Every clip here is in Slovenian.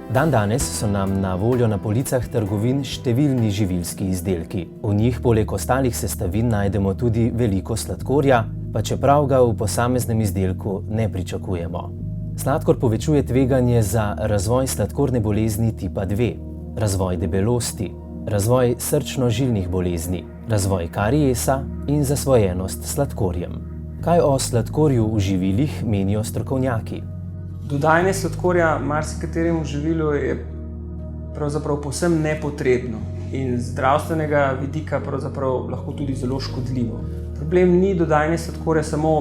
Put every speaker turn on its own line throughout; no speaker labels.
Dandanes so nam na voljo na policah trgovin številni živilski izdelki. V njih poleg ostalih sestavin najdemo tudi veliko sladkorja, pa čeprav ga v posameznem izdelku ne pričakujemo. Sladkor povečuje tveganje za razvoj sladkorne bolezni tipa 2, razvoj debelosti, razvoj srčno-žilnih bolezni, razvoj kariesa in zasvojenost s sladkorjem. Kaj o sladkorju v živilih menijo strokovnjaki?
Dodajanje sladkorja marsikateremu živilu je pravzaprav povsem nepotrebno in z zdravstvenega vidika pravzaprav lahko tudi zelo škodljivo. Problem ni dodajanje sladkorja samo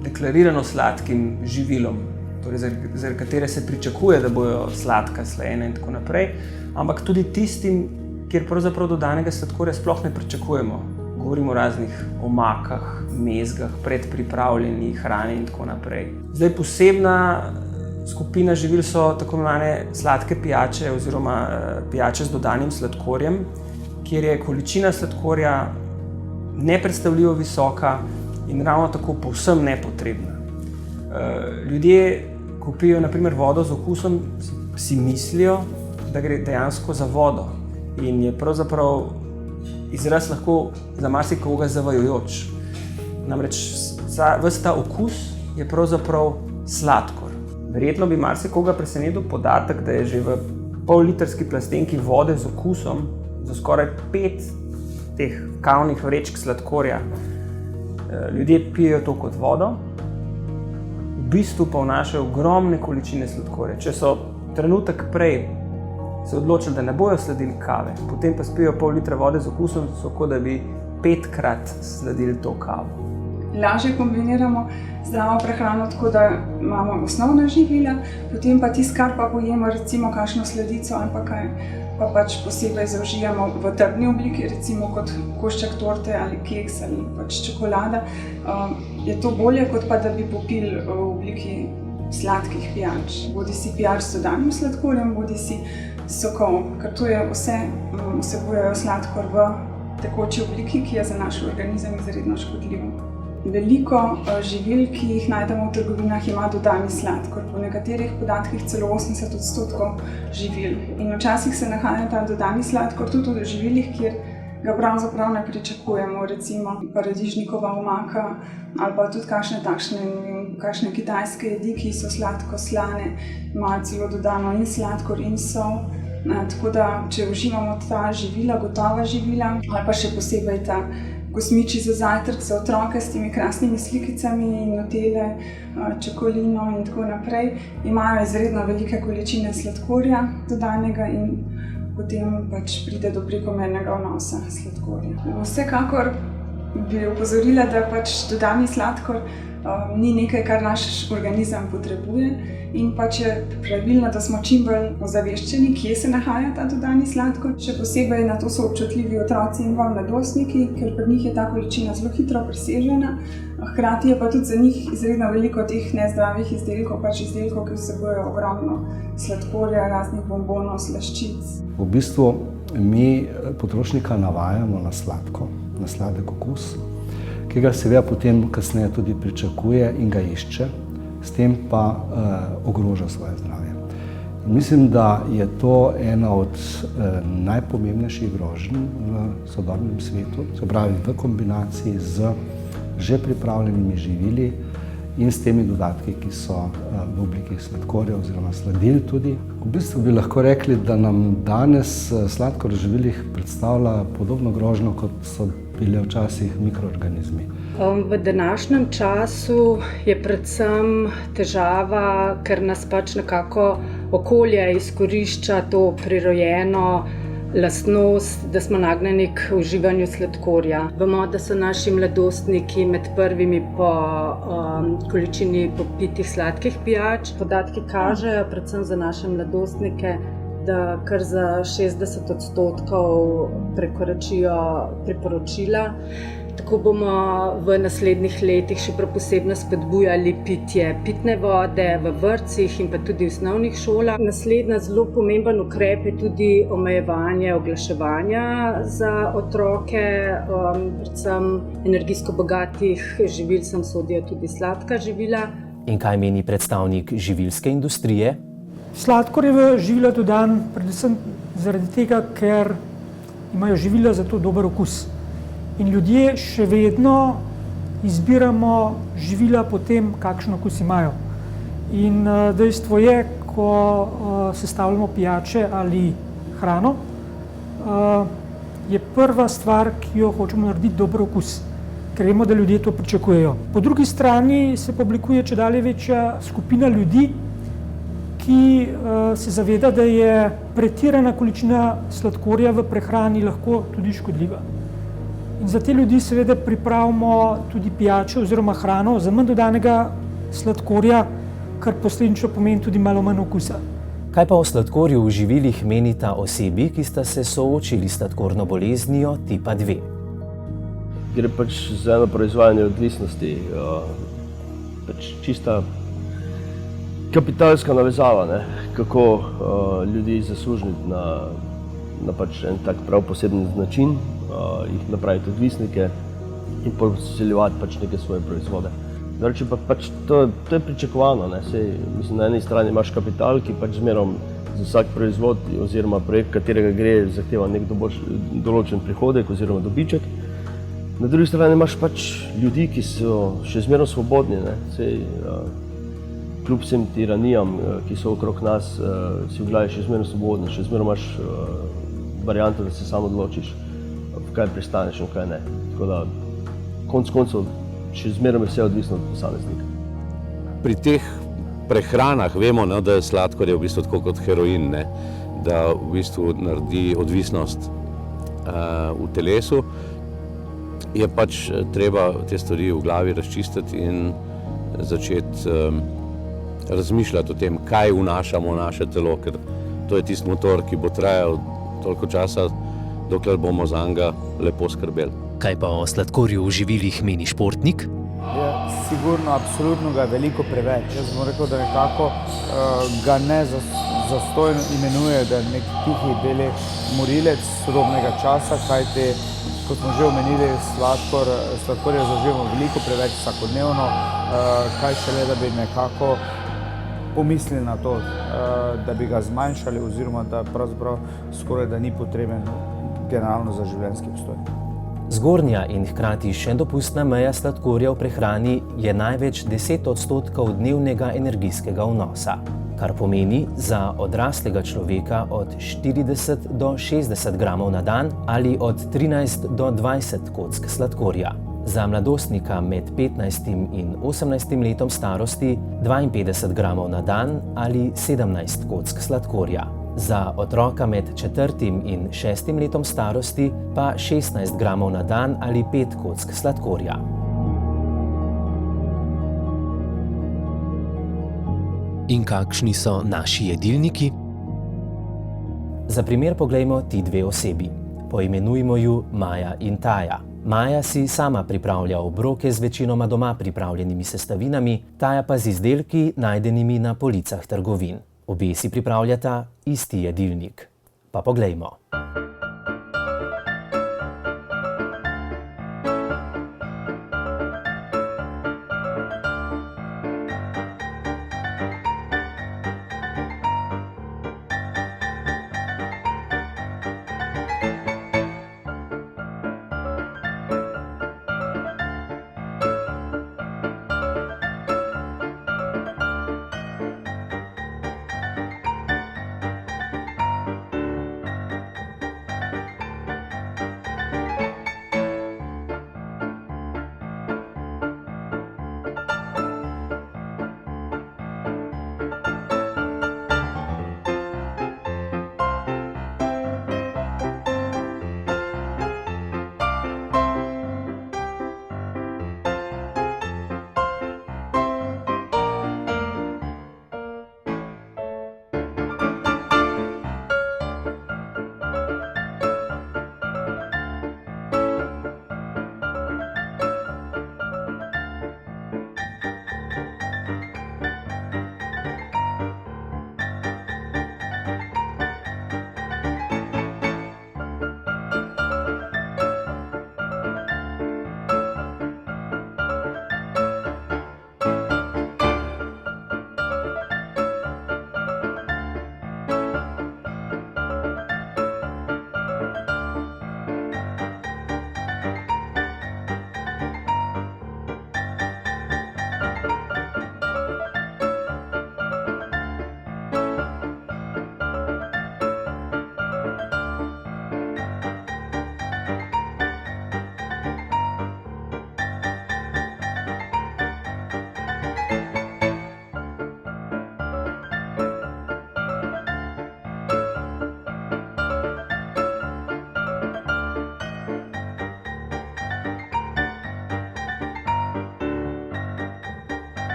deklarirano sladkim živilom, torej zaradi katere se pričakuje, da bojo sladka, slajena in tako naprej, ampak tudi tistim, kjer pravzaprav dodanega sladkorja sploh ne pričakujemo. Govorimo o raznih omakah, mezgah, predpripravljeni hrani in tako naprej. Zdaj, posebna skupina živil so tako imenovane sladke pijače oziroma pijače z dodanim sladkorjem, kjer je količina sladkorja nepredstavljivo visoka in ravno tako povsem nepotrebna. Ljudje, ko pijejo na primer vodo z okusom, si mislijo, da gre dejansko za vodo in je pravzaprav izraz lahko za marsikoga zavajajoč. Namreč ves ta okus je pravzaprav sladkor. Verjetno bi marsikoga presenetil podatek, da je že v pol-litrski plastenki vode z okusom za skoraj 5 teh kavnih vrečk sladkorja. Ljudje pijejo to kot vodo, v bistvu pa vnašajo ogromne količine sladkorja. Če so trenutek prej se odločili, da ne bojo sladili kave, potem pa spijo pol litra vode z okusom, so kot da bi 5-krat sladili to kavo.
Lažje kombiniramo zdravo prehrano tako, da imamo osnovna živila, potem pa tisto, kar pa pojemo, recimo kakšno sladico ali pa kaj, pa pač posebej zaužijemo v trdni obliki, recimo kot košček torte ali keks ali pač čokolada. Je to bolje, kot pa da bi popili v obliki sladkih pijač. Bodisi pijač z dodanim sladkorjem, bodisi sokov, ker to je vse vsebujejo sladkor v tekoči obliki, ki je za naš organizem izredno škodljivo. Veliko živil, ki jih najdemo v trgovinah, ima dodani sladkor. Po nekaterih podatkih celo 80% živil. In včasih se nahaja ta dodani sladkor tudi v živilih, kjer ga pravzaprav ne pričakujemo, recimo paradižnikova omaka ali pa tudi kakšne kitajske jedi, ki so sladko-slane, imajo celo dodano in sladkor in sol. Tako da, če uživamo ta živila, gotova živila, ali pa še posebej ta kosmiči za zajtrk za otroke s temi krasnimi slikicami, nutele, čokolino in tako naprej, imajo izredno velike količine sladkorja dodanega in potem pač pride do prekomernega vnosa sladkorja. Vsekakor bi opozorila, da pač dodani sladkor ni nekaj, kar naš organizem potrebuje in pač je pravilno, da smo čim bolj ozaveščeni, kje se nahaja ta dodani sladkor. Še posebej na to so občutljivi otroci in mladostniki, ker pri njih je ta količina zelo hitro presežena. Hkrati je pa tudi za njih izredno veliko teh nezdravih izdelkov, pač izdelkov, ki vsebujejo ogromno sladkorja, raznih bombonov, slaščic.
V bistvu mi potrošnika navajamo na sladko, na sladek okus, ki ga seveda potem kasneje tudi pričakuje in ga išče, s tem pa ogroža svoje zdravje. Mislim, da je to ena od najpomembnejših groženj v sodobnem svetu, se pravi v kombinaciji z že pripravljenimi živili in s temi dodatki, ki so v obliki sladkorja oziroma sladil tudi. V bistvu bi lahko rekli, da nam danes sladkor v živilih predstavlja podobno grožnjo, kot so bile včasih mikroorganizmi.
V današnjem času je predvsem težava, ker nas pač nekako okolje izkorišča to prirojeno lastnost, da smo nagnjeni k uživanju sladkorja. Vemo, da so naši mladostniki med prvimi po količini popitih sladkih pijač. Podatki kažejo, predvsem za naše mladostnike, da kar za 60% prekoračijo priporočila. Tako bomo v naslednjih letih še prav posebno spodbujali pitje pitne vode v vrtcih in pa tudi v osnovnih šolah. Naslednja zelo pomemben ukrep je tudi omejevanje oglaševanja za otroke, predvsem energijsko bogatih živil, sem sodijo tudi sladka živila.
In kaj meni predstavnik živilske industrije?
Sladkor je v živila dodan predvsem zaradi tega, ker imajo živila za to dober okus. In ljudje še vedno izbiramo živila po tem, kakšen okus imajo. In dejstvo je, ko sestavljamo pijače ali hrano, je prva stvar, ki jo hočemo narediti, dober okus. Ker vemo, da ljudje to pričakujejo. Po drugi strani se oblikuje čedalje večja skupina ljudi, ki se zaveda, da je pretirana količina sladkorja v prehrani lahko tudi škodljiva. In za te ljudi seveda pripravimo tudi pijače oziroma hrano za manj dodanega sladkorja, kar posledično pomeni tudi malo manj okusa.
Kaj pa o sladkorju v živilih menita osebi, ki sta se soočili s sladkorno boleznijo tipa 2?
Gre pač za eno proizvajanje odvisnosti, pač čista kapitalska navezava, ne? Kako ljudi zaslužiti na pač en tak prav poseben način, jih napraviti odvisnike in posiljevati pač neke svoje proizvode. Drugače pa pač to je pričakovano, ne? Sej, mislim, na eni strani imaš kapital, ki pač zmerom za vsak proizvod oziroma projekt, katerega gre, zahteva nek določen prihodek oziroma dobiček. Na drugi strani imaš pač ljudi, ki so še zmerno svobodni, ne? Sej, kljub vsem tiranijam, ki so okrog nas, si v glavi še zmerno svobodni, še zmerno imaš varianto, da se sam odločiš, v kaj pristaneš in v kaj ne. Tako da, konec koncev, še zmerno je vse odvisno od posameznika.
Pri teh prehranah vemo, ne, da sladkor je v bistvu tako kot heroin, ne, da v bistvu naredi odvisnost v telesu. Je pač treba te stvari v glavi razčistiti in začeti razmišljati o tem, kaj vnašamo v naše telo, ker to je tisti motor, ki bo trajal toliko časa, dokler bomo zanj lepo skrbeli.
Kaj pa o sladkorju v živilih meni športnik?
Ja, sigurno, absolutno ga je veliko preveč. Jaz bom rekel, da nekako ga ne zastojno imenuje, da je nek tihi beli morilec sodobnega časa, kajti, kot smo že omenili, sladkorja zaužijemo veliko preveč vsakodnevno, kaj šele, da bi nekako pomislili na to, da bi ga zmanjšali oziroma da pravzaprav skoraj da ni potreben generalno za življenjski obstoj.
Zgornja in hkrati še dopustna meja sladkorja v prehrani je največ 10% dnevnega energijskega vnosa, kar pomeni za odraslega človeka od 40 do 60 gramov na dan ali od 13 do 20 kock sladkorja. Za mladostnika med 15 in 18 letom starosti 52 gramov na dan ali 17 kock sladkorja. Za otroka med 4 in 6 letom starosti pa 16 gramov na dan ali 5 kock sladkorja. In kakšni so naši jedilniki? Za primer poglejmo ti dve osebi. Poimenujmo ju Maja in Taja. Maja si sama pripravlja obroke z večinoma doma pripravljenimi sestavinami, Taja pa z izdelki, najdenimi na policah trgovin. Obe si pripravljata isti jedilnik. Pa poglejmo.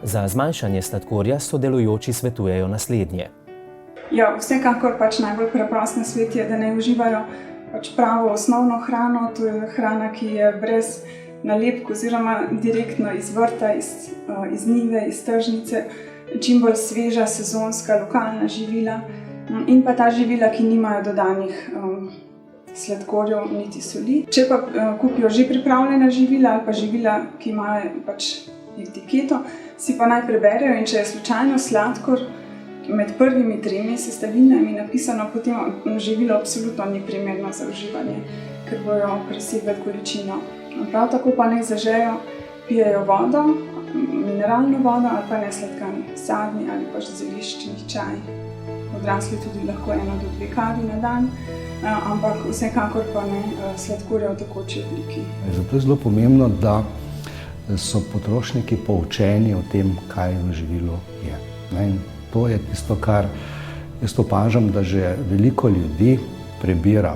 Za zmanjšanje sladkorja sodelujoči svetujejo naslednje.
Ja, vsekakor najbolj preprost nasvet je, da ne uživajo pravo osnovno hrano, to je hrana, ki je brez nalepk oziroma direktno iz vrta, iz njive, iz tržnice, čim bolj sveža, sezonska, lokalna živila in pa ta živila, ki nimajo dodanih sladkorjev niti soli. Če pa kupijo že pripravljena živila ali pa živila, ki imajo etiketo, si pa naj preberejo in če je slučajno sladkor med prvimi 3 sestavinami napisano, potem živilo absolutno ni primerno za uživanje, ker bojo presegli količino. Prav tako pa naj zažejo, pijejo vodo, mineralno vodo ali pa nesladkan sadni ali pa zeliščni čaj. Odrasli tudi lahko 1 do 2 kavi na dan, ampak vsekakor pa ne sladkorja v tekoči obliki.
Zato je zelo pomembno, da so potrošniki poučeni o tem, kaj v živilu je. In to je tisto, kar jaz opažam, da že veliko ljudi prebira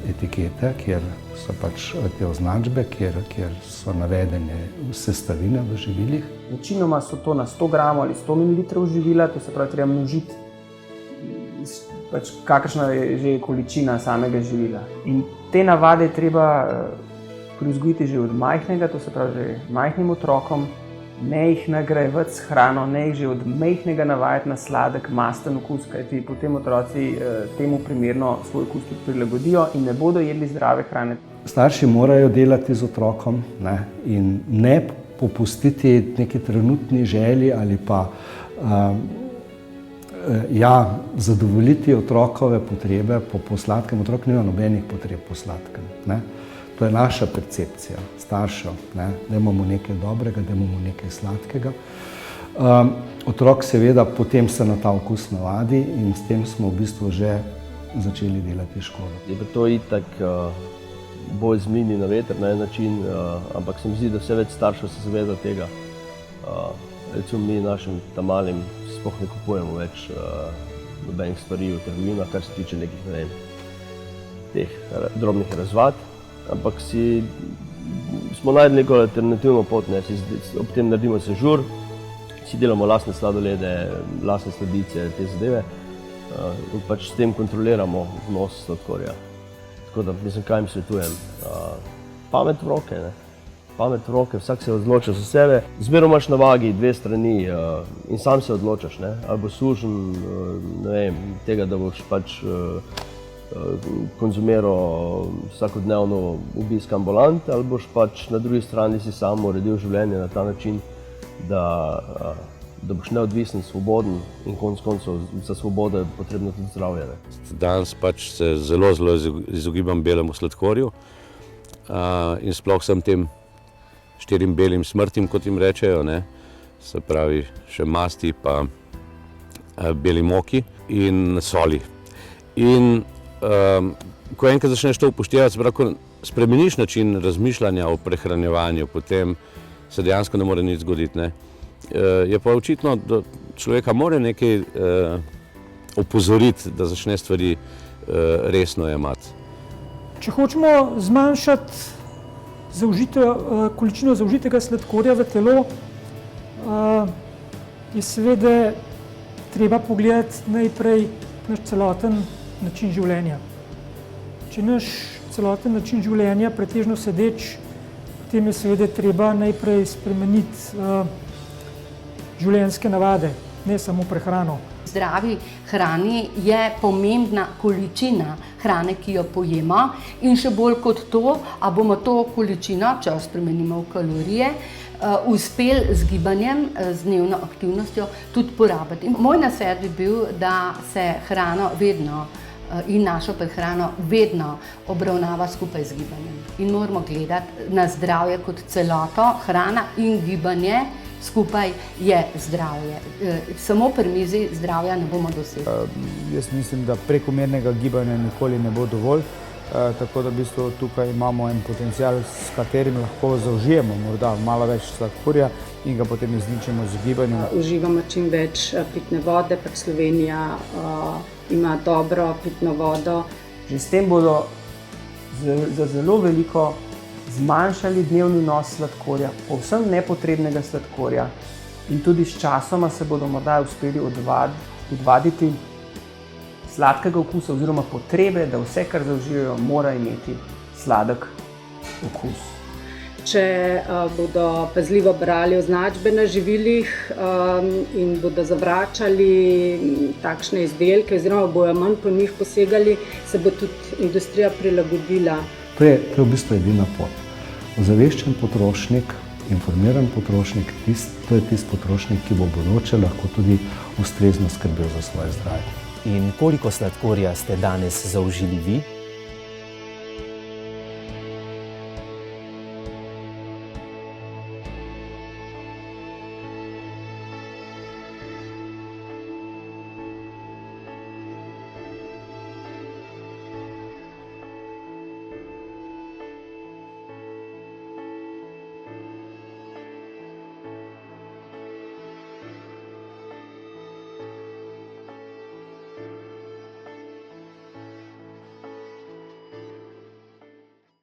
etikete, kjer so te označbe, kjer so navedene sestavine v živilih.
Večinoma so to na 100 gramov ali 100 ml živila, to se pravi, treba množiti, kakršna je že količina samega živila. In te navade je treba privzgojiti že od majhnega, to se pravi že majhnim otrokom, ne jih nagrajevati s hrano, ne jih že od majhnega navajati na sladek, masten okus, kajti potem otroci temu primerno svoj okus tudi prilagodijo in ne bodo jedli zdrave hrane.
Starši morajo delati z otrokom in ne popustiti neki trenutni želji ali pa zadovoljiti otrokove potrebe po sladkem. Otrok nima nobenih potreb po sladkem. To je naša percepcija staršev, da imamo nekaj dobrega, da imamo nekaj sladkega. Otrok seveda potem se na ta okus navadi in s tem smo v bistvu že začeli delati škodo.
Je pa to itak bolj zmini na veter na en način, ampak se mi zdi, da vse več staršev se zaveda tega. Recimo mi našim malim sploh ne kupujemo več nobenih stvari v trgovinah, kar se tiče nekih, ne vem, teh drobnih razvad. Ampak smo našli neko alternativno pot, ob tem naredimo sežur, si delamo lastne sladolede, lastne sladice, te zadeve in s tem kontroliramo vnos sladkorja. Tako da, mislim, kaj jim svetujem? Pamet v roke, pamet v roke, vsak se odloča za sebe. Zmeraj imaš na vagi 2 strani in sam se odločaš, ali bo sužen, ne vem, tega, da boš konzumiral vsakodnevno obisk ambulant, ali boš na drugi strani si sam uredil življenje na ta način, da boš neodvisen, svoboden in konec koncev za svobodo je potrebno tudi zdravje.
Danes se zelo izogibam belemu sladkorju in sploh sem tem 4 belim smrtim, kot jim rečejo, se pravi še masti pa beli moki in soli. In ko enkrat začneš to upoštevati, ko spremeniš način razmišljanja o prehranjevanju, potem se dejansko ne more nič zgoditi. Je pa očitno, da človeka mora nekaj opozoriti, da začne stvari resno jemati.
Če hočemo zmanjšati količino zaužitega sladkorja v telo, je seveda treba pogledati najprej naš celoten način življenja. Če naš celoten način življenja pretežno sedeč, potem je seveda treba najprej spremeniti življenjske navade, ne samo prehrano.
Zdravi hrani je pomembna količina hrane, ki jo pojemo, in še bolj kot to, a bomo to količino, če jo spremenimo v kalorije, uspeli z gibanjem, z dnevno aktivnostjo tudi porabiti. In moj nasvet bi bil, da se hrano vedno in našo prehrano vedno obravnava skupaj z gibanjem. In moramo gledati na zdravje kot celoto, hrana in gibanje skupaj je zdravje. Samo pri mizi zdravja ne bomo dosegli.
Jaz mislim, da prekomernega gibanja nikoli ne bo dovolj, tako da v bistvu tukaj imamo en potencial, s katerim lahko zaužijemo morda malo več sladkorja in ga potem izničimo z gibanjem.
Uživamo čim več pitne vode, Slovenija ima dobro pitno vodo.
Že s tem bodo za zelo veliko zmanjšali dnevni vnos sladkorja, povsem nepotrebnega sladkorja, in tudi s časoma se bodo morda uspeli odvaditi sladkega okusa oziroma potrebe, da vse, kar zaužijejo, mora imeti sladek okus.
Če bodo pazljivo brali označbe na živilih in bodo zavračali takšne izdelke oziroma bojo manj po njih posegali, se bo tudi industrija prilagodila.
To je v bistvu edina pot. Ozaveščen potrošnik, informiran potrošnik, to je tisti potrošnik, ki bo v bodoče lahko tudi ustrezno skrbel za svoje zdravje.
In koliko sladkorja ste danes zaužili vi?